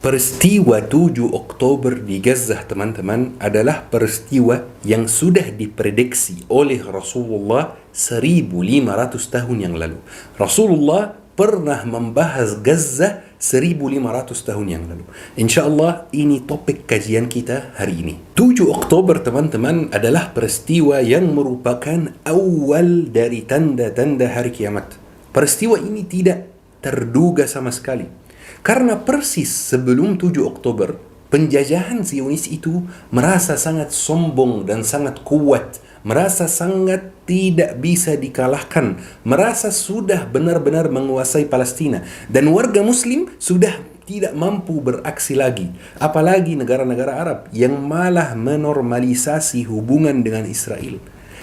Peristiwa 7 Oktober di Gaza, teman-teman, adalah peristiwa yang sudah diprediksi oleh Rasulullah 1500 tahun yang lalu. Rasulullah pernah membahas Gaza 1500 tahun yang lalu. InsyaAllah ini topik kajian kita hari ini. 7 Oktober, teman-teman, adalah peristiwa yang merupakan awal dari tanda-tanda hari kiamat. Peristiwa ini tidak terduga sama sekali. Karena persis sebelum 7 Oktober, penjajahan Zionis itu merasa sangat sombong dan sangat kuat, merasa sangat tidak bisa dikalahkan, merasa sudah benar-benar menguasai Palestina, dan warga Muslim sudah tidak mampu beraksi lagi. Apalagi negara-negara Arab yang malah menormalisasi hubungan dengan Israel.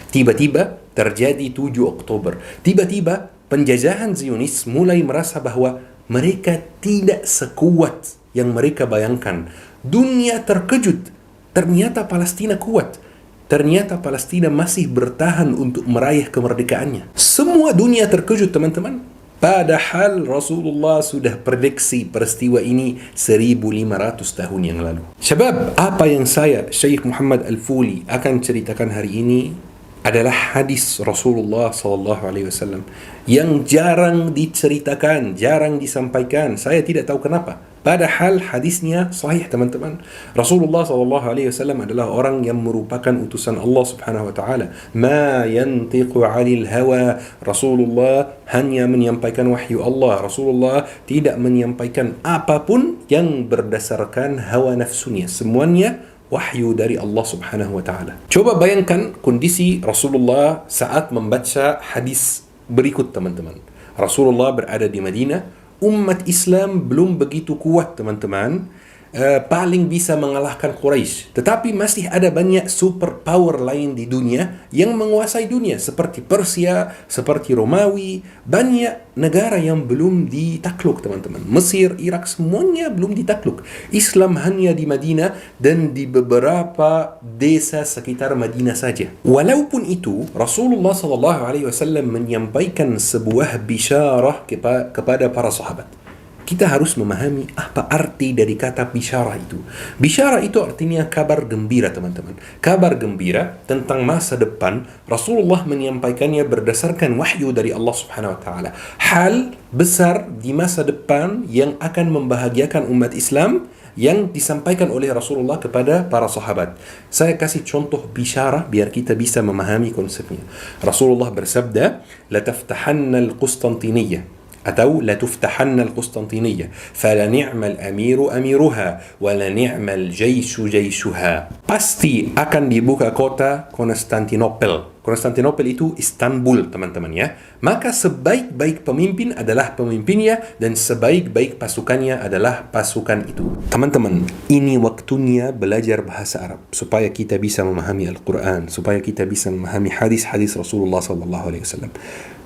Tiba-tiba terjadi 7 Oktober. Tiba-tiba penjajahan Zionis mulai merasa bahwa mereka tidak sekuat yang mereka bayangkan. Dunia terkejut. Ternyata Palestina kuat. Ternyata Palestina masih bertahan untuk meraih kemerdekaannya. Semua dunia terkejut, teman-teman. Padahal Rasulullah sudah prediksi peristiwa ini 1500 tahun yang lalu. Syabab, apa yang saya, Syekh Muhammad Al-Fuli, akan ceritakan hari ini adalah hadis Rasulullah SAW yang jarang diceritakan, jarang disampaikan. Saya tidak tahu kenapa. Padahal hadisnya sahih, teman-teman. Rasulullah SAW adalah orang yang merupakan utusan Allah Subhanahu wa taala. Ma yantiqu 'anil hawa. Rasulullah hanya menyampaikan wahyu Allah. Rasulullah tidak menyampaikan apapun yang berdasarkan hawa nafsunya. Semuanya wahyu dari Allah Subhanahu wa taala. Coba bayangkan kondisi Rasulullah saat membaca hadis berikut, teman-teman. Rasulullah berada di Madinah, umat Islam belum begitu kuat, teman-teman. Paling bisa mengalahkan Quraisy, tetapi masih ada banyak superpower lain di dunia yang menguasai dunia, seperti Persia, seperti Romawi. Banyak negara yang belum ditakluk, teman-teman. Mesir, Irak, semuanya belum ditakluk. Islam hanya di Madinah dan di beberapa desa sekitar Madinah saja. Walaupun itu, Rasulullah SAW menyampaikan sebuah bisyarah kepada para sahabat. Kita harus memahami apa arti dari kata bisyarah itu. Bisyarah itu artinya kabar gembira, teman-teman. Kabar gembira tentang masa depan. Rasulullah menyampaikannya berdasarkan wahyu dari Allah Subhanahu wa taala. Hal besar di masa depan yang akan membahagiakan umat Islam yang disampaikan oleh Rasulullah kepada para sahabat. Saya kasih contoh bisyarah biar kita bisa memahami konsepnya. Rasulullah bersabda, "La taftahanna al-Qustantiniyah." atau la tuftahanna al-Qustantiniyah fala ni'mal amiru amiruha wa la ni'mal jaishu jaishuha. Pasti akan dibuka kota Konstantinopel. Konstantinopel itu Istanbul, teman-teman, ya. Maka sebaik-baik pemimpin adalah pemimpinnya dan sebaik-baik pasukannya adalah pasukan itu. Teman-teman, ini waktunya belajar bahasa Arab supaya kita bisa memahami Al-Quran, supaya kita bisa memahami hadis-hadis Rasulullah SAW.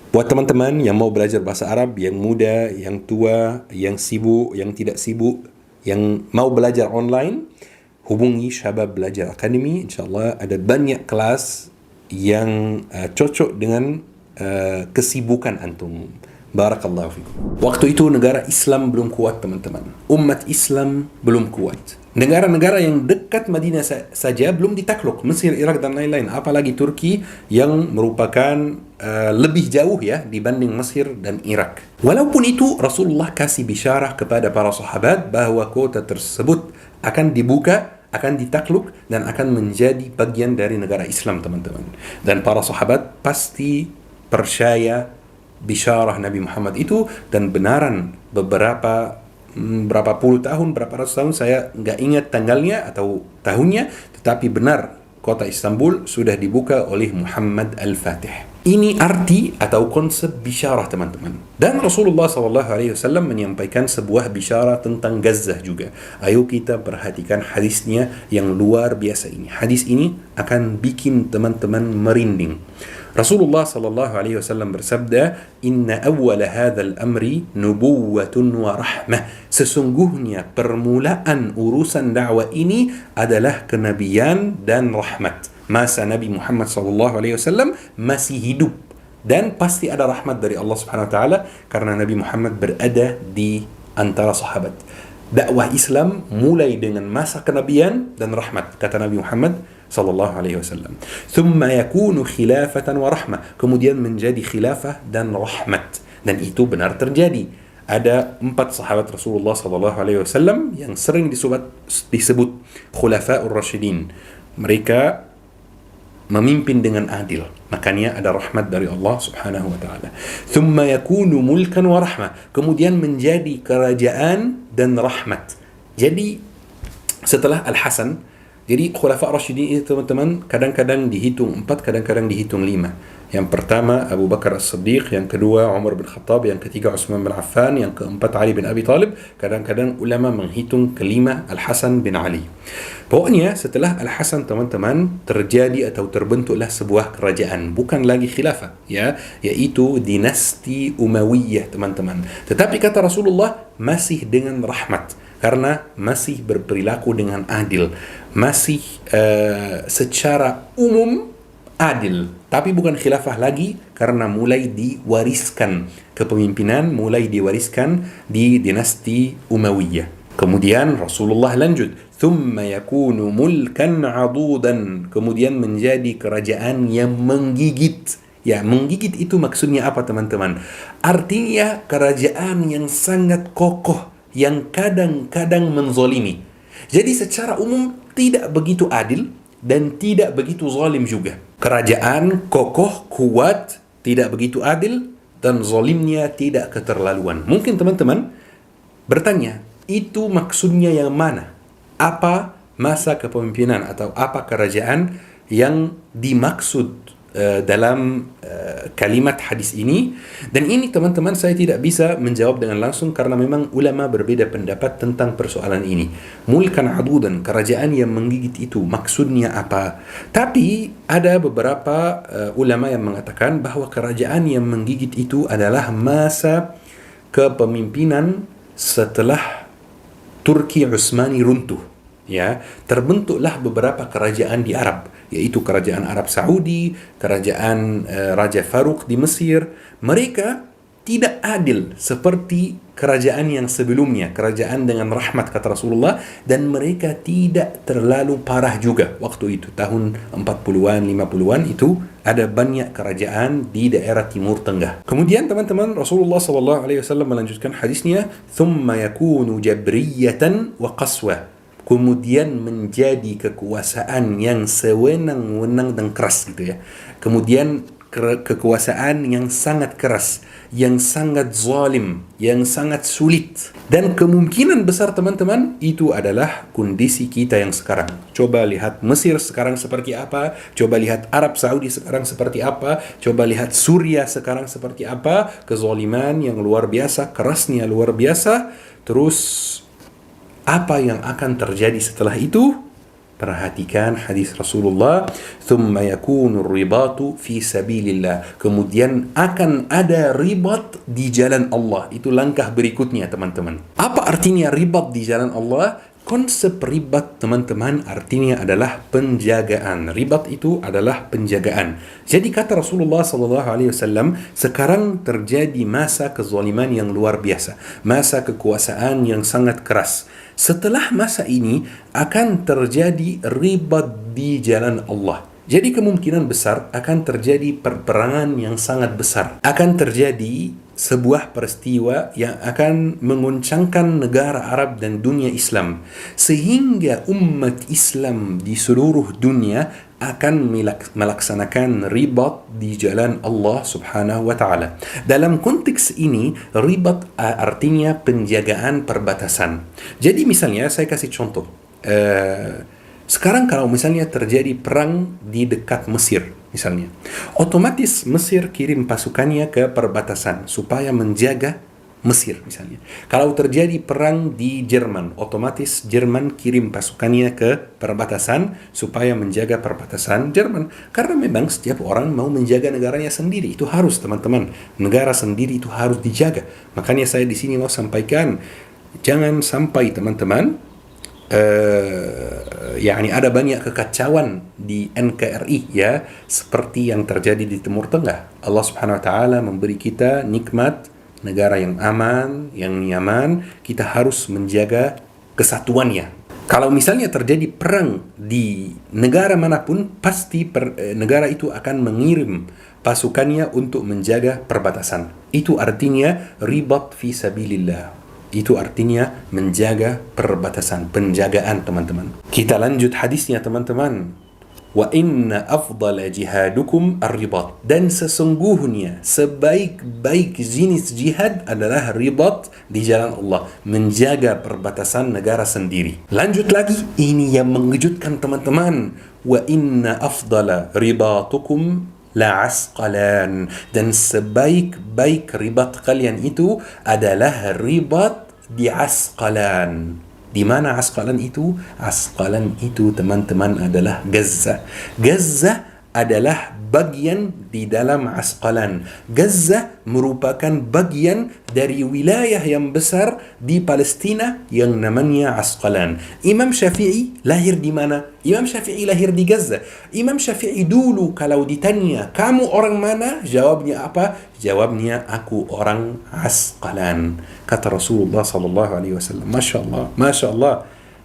Buat teman-teman yang mau belajar bahasa Arab, yang muda, yang tua, yang sibuk, yang tidak sibuk, yang mau belajar online, hubungi Syabab Belajar Academy. InsyaAllah ada banyak kelas yang cocok dengan kesibukan antum. Barakallahu fikum. Waktu itu negara Islam belum kuat, teman-teman. Umat Islam belum kuat. Negara-negara yang dekat Madinah saja belum ditakluk. Mesir, Irak, dan lain-lain. Apalagi Turki yang merupakan lebih jauh, ya, dibanding Mesir dan Irak. Walaupun itu, Rasulullah kasih bisyarah kepada para sahabat bahwa kota tersebut akan dibuka, akan ditakluk, dan akan menjadi bagian dari negara Islam, teman-teman. Dan para sahabat pasti percaya bisyarah Nabi Muhammad itu, dan benaran berapa puluh tahun, berapa ratus tahun, saya nggak ingat tanggalnya atau tahunnya, tetapi benar kota Istanbul sudah dibuka oleh Muhammad Al-Fatih. Ini arti atau konsep bisyarah, teman-teman. Dan Rasulullah SAW menyampaikan sebuah bisyarah tentang Gaza juga. Ayo kita perhatikan hadisnya yang luar biasa ini. Hadis ini akan bikin teman-teman merinding. Rasulullah SAW bersabda, "Inna awwala hadzal amri nubuwwatun wa rahmah." Sesungguhnya permulaan urusan dakwah ini adalah kenabian dan rahmat. Masa Nabi Muhammad SAW masih hidup, dan pasti ada rahmat dari Allah Subhanahu wa taala karena Nabi Muhammad berada di antara sahabat. Dakwah Islam mulai dengan masa kenabian dan rahmat, kata Nabi Muhammad sallallahu alaihi wasallam. Thumma yakunu khilafatan wa rahmah. Kemudian menjadi khilafah dan rahmat. Dan itu benar terjadi. Ada 4 sahabat Rasulullah sallallahu alaihi wasallam yang sering disebut khulafa'ur rasyidin. Mereka memimpin dengan adil. Makanya ada rahmat dari Allah Subhanahu wa taala. Thumma yakunu mulkan wa rahmah. Kemudian menjadi kerajaan dan rahmat. Jadi setelah Al-Hasan, jadi khulafa Rasyidin itu teman-teman kadang-kadang dihitung 4, kadang-kadang dihitung 5. Yang pertama Abu Bakar As-Siddiq, yang kedua Umar bin Khattab, yang ketiga Utsman bin Affan, yang keempat Ali bin Abi Thalib. Kadang-kadang ulama menghitung kelima Al-Hasan bin Ali. Pokoknya setelah Al-Hasan teman-teman terjadi atau terbentuklah sebuah kerajaan, bukan lagi khilafah ya, yaitu dinasti Umayyah teman-teman. Tetapi kata Rasulullah masih dengan rahmat, karena masih berperilaku dengan adil, masih secara umum adil, tapi bukan khilafah lagi karena mulai diwariskan kepemimpinan, mulai diwariskan di dinasti Umayyah. Kemudian Rasulullah lanjut, thumma yakunu mulkan adudan, kemudian menjadi kerajaan yang menggigit. Ya, menggigit itu maksudnya apa teman-teman? Artinya kerajaan yang sangat kokoh, yang kadang-kadang menzolimi. Jadi secara umum tidak begitu adil dan tidak begitu zalim juga. Kerajaan kokoh, kuat, tidak begitu adil, dan zalimnya tidak keterlaluan. Mungkin teman-teman bertanya, itu maksudnya yang mana? Apa masa kepemimpinan atau apa kerajaan yang dimaksud dalam kalimat hadis ini? Dan ini teman-teman saya tidak bisa menjawab dengan langsung karena memang ulama berbeda pendapat tentang persoalan ini. Mulkan adudan, kerajaan yang menggigit itu maksudnya apa? Tapi ada beberapa ulama yang mengatakan bahwa kerajaan yang menggigit itu adalah masa kepemimpinan setelah Turki Utsmani runtuh. Ya, terbentuklah beberapa kerajaan di Arab, yaitu kerajaan Arab Saudi, kerajaan Raja Farouk di Mesir. Mereka tidak adil seperti kerajaan yang sebelumnya, kerajaan dengan rahmat kata Rasulullah, dan mereka tidak terlalu parah juga waktu itu, tahun 40-an, 50-an itu ada banyak kerajaan di daerah Timur Tengah. Kemudian teman-teman Rasulullah SAW melanjutkan hadisnya, thumma yakunu jabriyatan wa qaswa. Kemudian menjadi kekuasaan yang sewenang-wenang dan keras gitu ya. Kemudian kekuasaan yang sangat keras, yang sangat zalim, yang sangat sulit. Dan kemungkinan besar teman-teman itu adalah kondisi kita yang sekarang. Coba lihat Mesir sekarang seperti apa, coba lihat Arab Saudi sekarang seperti apa, coba lihat Suriah sekarang seperti apa. Kezaliman yang luar biasa, kerasnya luar biasa. Terus apa yang akan terjadi setelah itu? Perhatikan hadis Rasulullah, thumma yakunu ribatu fi sabilillah. Kemudian akan ada ribat di jalan Allah. Itu langkah berikutnya teman-teman. Apa artinya ribat di jalan Allah? Konsep ribat teman-teman artinya adalah penjagaan. Ribat itu adalah penjagaan. Jadi kata Rasulullah SAW, sekarang terjadi masa kezaliman yang luar biasa, masa kekuasaan yang sangat keras. Setelah masa ini akan terjadi ribat di jalan Allah. Jadi kemungkinan besar akan terjadi perperangan yang sangat besar. Akan terjadi sebuah peristiwa yang akan menguncangkan negara Arab dan dunia Islam, sehingga umat Islam di seluruh dunia akan melaksanakan ribat di jalan Allah Subhanahu wa taala. Dalam konteks ini, ribat artinya penjagaan perbatasan. Jadi misalnya saya kasih contoh. Sekarang kalau misalnya terjadi perang di dekat Mesir misalnya, otomatis Mesir kirim pasukannya ke perbatasan supaya menjaga Mesir misalnya. Kalau terjadi perang di Jerman, otomatis Jerman kirim pasukannya ke perbatasan supaya menjaga perbatasan Jerman. Karena memang setiap orang mau menjaga negaranya sendiri, itu harus teman-teman. Negara sendiri itu harus dijaga. Makanya saya di sini mau sampaikan, jangan sampai teman-teman yakni ada banyak kekacauan di NKRI ya, seperti yang terjadi di Timur Tengah. Allah Subhanahu wa taala memberi kita nikmat negara yang aman, yang nyaman, kita harus menjaga kesatuannya. Kalau misalnya terjadi perang di negara manapun, pasti negara itu akan mengirim pasukannya untuk menjaga perbatasan. Itu artinya ribat fi sabilillah. Itu artinya menjaga perbatasan, penjagaan teman-teman. Kita lanjut hadisnya teman-teman. Wa inna afdala jihadukum ar-ribat. Dan sesungguhnya sebaik-baik jenis jihad adalah ribat di jalan Allah, menjaga perbatasan negara sendiri. Lanjut lagi, ini yang mengejutkan teman-teman. Wa inna afdala ribatukum la asqalan. Dan sebaik-baik ribat kalian itu adalah ribat di Asqalan. Di mana Asqalan itu? Asqalan itu teman-teman adalah Gaza. Gaza adalah bagian di dalam Asqalan. Gaza merupakan bagian dari wilayah yang besar di Palestina yang namanya Asqalan. Imam Syafi'i lahir di mana? Imam Syafi'i lahir di Gaza. Imam Syafi'i dulu kalau ditanya, kamu orang mana? Jawabnya apa? Jawabnya, aku orang Asqalan. Kata Rasulullah sallallahu alaihi wasallam. Masya Allah, Masya Allah.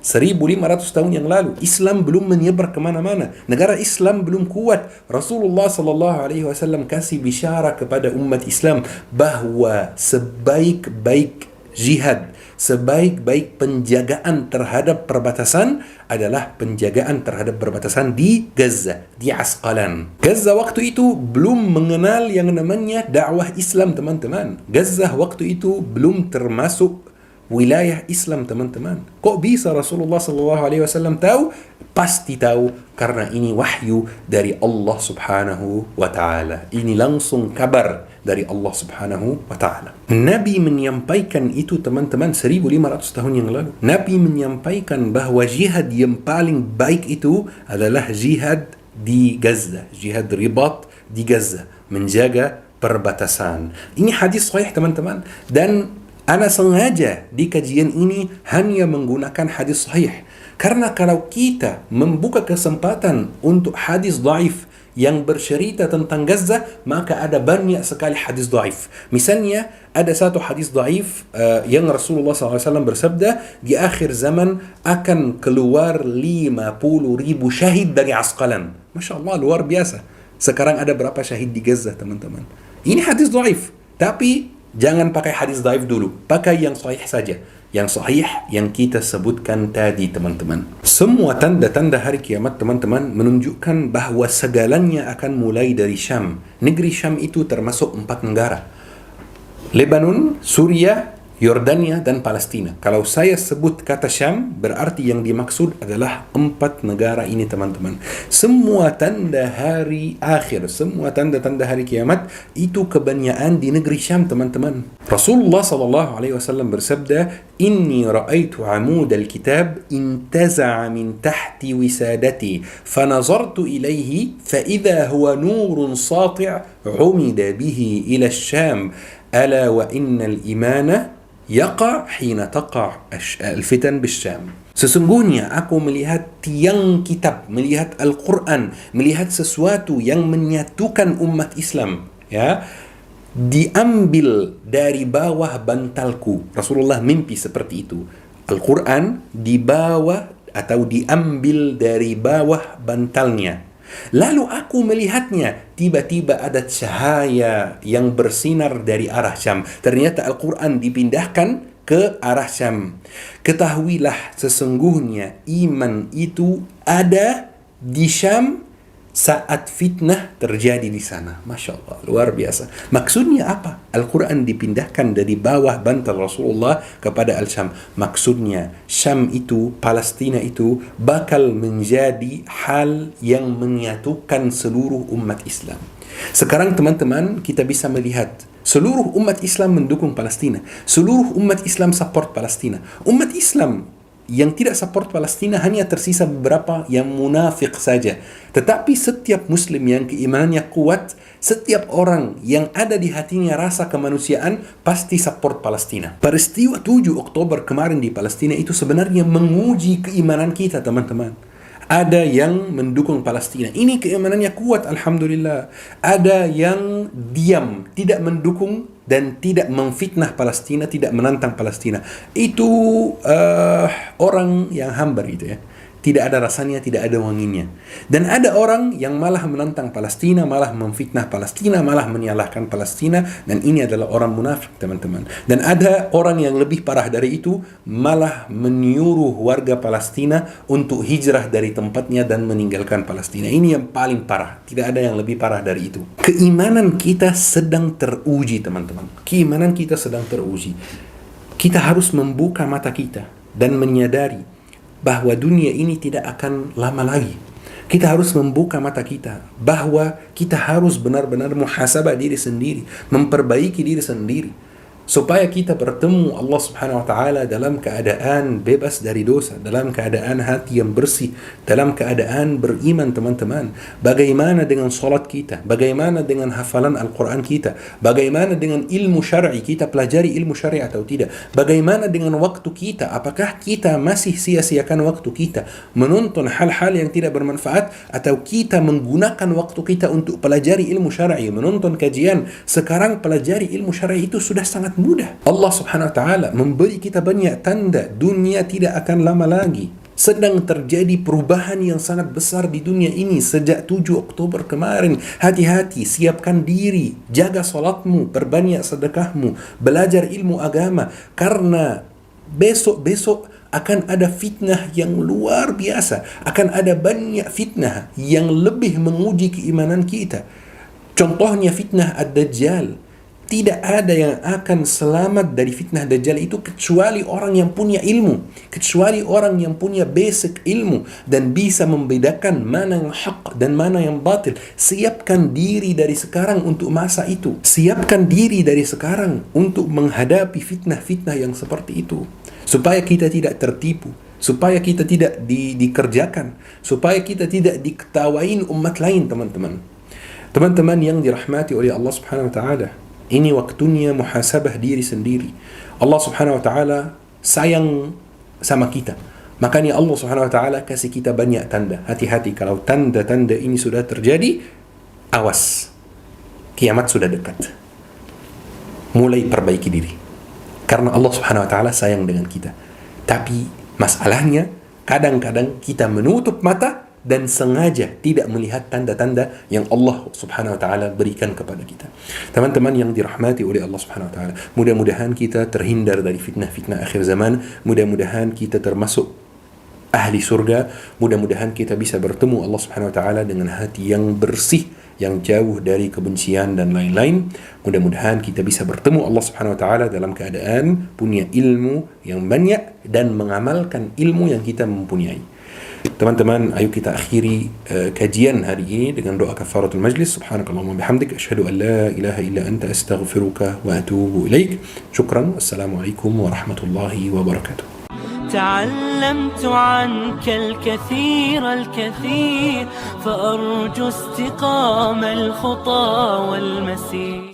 1500 tahun yang lalu Islam belum menyebar kemana-mana, negara Islam belum kuat. Rasulullah sallallahu alaihi wasallam kasih bisyara kepada umat Islam bahwa sebaik-baik jihad, sebaik-baik penjagaan terhadap perbatasan adalah penjagaan terhadap perbatasan di Gaza, di Asqalan. Gaza waktu itu belum mengenal yang namanya dakwah Islam teman-teman. Gaza waktu itu belum termasuk wilayah Islam teman-teman. Kok bisa Rasulullah SAW tahu? Pasti tahu karena ini wahyu dari Allah Subhanahu wa Ta'ala. Ini langsung kabar dari Allah Subhanahu wa Ta'ala. Nabi menyampaikan itu teman-teman 1500 tahun yang lalu. Nabi menyampaikan bahwa jihad yang paling baik itu adalah jihad di Gaza, jihad ribat di Gaza, menjaga perbatasan. Ini hadis sahih teman-teman, dan Ana sengaja di kajian ini hanya menggunakan hadis sahih. Karena kalau kita membuka kesempatan untuk hadis dhaif yang bercerita tentang Gaza, maka ada banyak sekali hadis dhaif. Misalnya, ada satu hadis dhaif yang Rasulullah SAW bersabda, di akhir zaman akan keluar 50.000 syahid dari Asqalan. Masya Allah, luar biasa. Sekarang ada berapa syahid di Gaza, teman-teman? Ini hadis dhaif. Tapi jangan pakai hadis dhaif dulu, pakai yang sahih saja. Yang sahih yang kita sebutkan tadi teman-teman. Semua tanda-tanda hari kiamat teman-teman menunjukkan bahwa segalanya akan mulai dari Syam. Negeri Syam itu termasuk 4 negara: Lebanon, Suriah, Yordania, dan Palestina. Kalau saya sebut kata Syam, berarti yang dimaksud adalah 4 negara ini teman-teman. Semua tanda hari akhir, semua tanda-tanda hari kiamat itu kebanyakan di negeri Syam teman-teman. Rasulullah SAW bersabda, Inni ra'aitu amud al-kitab intaza'a min tahti wisadati fanazartu ilaihi fa'idha huwa nurun sati' umida bihi ila Syam ala wa innal imana yaqa hina taqa al-fitan bisyam. Sesungguhnya aku melihat tiang kitab, melihat Al-Quran, melihat sesuatu yang menyatukan umat Islam, ya, diambil dari bawah bantalku. Rasulullah mimpi seperti itu. Al-Quran di bawah atau diambil dari bawah bantalnya. Lalu aku melihatnya, tiba-tiba ada cahaya yang bersinar dari arah Syam. Ternyata Al-Quran dipindahkan ke arah Syam. Ketahuilah sesungguhnya iman itu ada di Syam saat fitnah terjadi di sana. Masya Allah, luar biasa. Maksudnya apa? Al-Quran dipindahkan dari bawah bantal Rasulullah kepada Al-Syam. Maksudnya Syam itu, Palestina itu bakal menjadi hal yang menyatukan seluruh umat Islam. Sekarang teman-teman, kita bisa melihat seluruh umat Islam mendukung Palestina. Seluruh umat Islam support Palestina. Umat Islam yang tidak support Palestina hanya tersisa beberapa yang munafik saja. Tetapi setiap muslim yang keimanannya kuat, setiap orang yang ada di hatinya rasa kemanusiaan pasti support Palestina. Peristiwa 7 Oktober kemarin di Palestina itu sebenarnya menguji keimanan kita teman-teman. Ada yang mendukung Palestina. Ini keimanannya kuat, alhamdulillah. Ada yang diam, tidak mendukung dan tidak memfitnah Palestina, tidak menantang Palestina. Itu orang yang hambar itu ya. Tidak ada rasanya, tidak ada wanginya. Dan ada orang yang malah menantang Palestina, malah memfitnah Palestina, malah menyalahkan Palestina, dan ini adalah orang munafik, teman-teman. Dan ada orang yang lebih parah dari itu, malah menyuruh warga Palestina untuk hijrah dari tempatnya dan meninggalkan Palestina. Ini yang paling parah. Tidak ada yang lebih parah dari itu. Keimanan kita sedang teruji, teman-teman. Keimanan kita sedang teruji. Kita harus membuka mata kita dan menyadari bahwa dunia ini tidak akan lama lagi. Kita harus membuka mata kita bahwa kita harus benar-benar muhasabah diri sendiri, memperbaiki diri sendiri, supaya kita bertemu Allah Subhanahu wa taala dalam keadaan bebas dari dosa, dalam keadaan hati yang bersih, dalam keadaan beriman, teman-teman. Bagaimana dengan salat kita? Bagaimana dengan hafalan Al-Qur'an kita? Bagaimana dengan ilmu syar'i? Kita pelajari ilmu syar'i atau tidak? Bagaimana dengan waktu kita? Apakah kita masih sia-siakan waktu kita menonton hal-hal yang tidak bermanfaat, atau kita menggunakan waktu kita untuk pelajari ilmu syar'i, menonton kajian? Sekarang pelajari ilmu syar'i itu sudah sangat mudah. Allah Subhanahu wa taala memberi kita banyak tanda dunia tidak akan lama lagi. Sedang terjadi perubahan yang sangat besar di dunia ini sejak 7 Oktober kemarin. Hati-hati, siapkan diri, jaga salatmu, perbanyak sedekahmu, belajar ilmu agama, karena besok-besok akan ada fitnah yang luar biasa. Akan ada banyak fitnah yang lebih menguji keimanan kita. Contohnya fitnah Ad-Dajjal. Tidak ada yang akan selamat dari fitnah Dajjal itu kecuali orang yang punya ilmu, kecuali orang yang punya basic ilmu dan bisa membedakan mana yang hak dan mana yang batil. Siapkan diri dari sekarang untuk masa itu. Siapkan diri dari sekarang untuk menghadapi fitnah-fitnah yang seperti itu, supaya kita tidak tertipu, supaya kita tidak dikerjakan, supaya kita tidak diketawain umat lain, teman-teman. Teman-teman yang dirahmati oleh Allah Subhanahu wa taala, ini waktunya muhasabah diri sendiri. Allah Subhanahu wa taala sayang sama kita. Makanya Allah Subhanahu wa taala kasih kita banyak tanda. Hati-hati kalau tanda-tanda ini sudah terjadi, awas. Kiamat sudah dekat. Mulai perbaiki diri. Karena Allah Subhanahu wa taala sayang dengan kita. Tapi masalahnya kadang-kadang kita menutup mata dan sengaja tidak melihat tanda-tanda yang Allah Subhanahu wa taala berikan kepada kita. Teman-teman yang dirahmati oleh Allah Subhanahu wa taala, mudah-mudahan kita terhindar dari fitnah-fitnah akhir zaman. Mudah-mudahan kita termasuk ahli surga. Mudah-mudahan kita bisa bertemu Allah Subhanahu wa taala dengan hati yang bersih, yang jauh dari kebencian dan lain-lain. Mudah-mudahan kita bisa bertemu Allah Subhanahu wa taala dalam keadaan punya ilmu yang banyak dan mengamalkan ilmu yang kita mempunyai. Teman-teman, ayo kita akhiri kajian hari ini dengan doa kafaratul majlis. Subhanakallahumma bihamdik, asyhadu an la ilaha illa anta, astaghfiruka wa atubu ilaik. Syukran. Assalamualaikum warahmatullahi wabarakatuh. تعلمت عنك الكثير فأرجو استقام الخطى والمسير.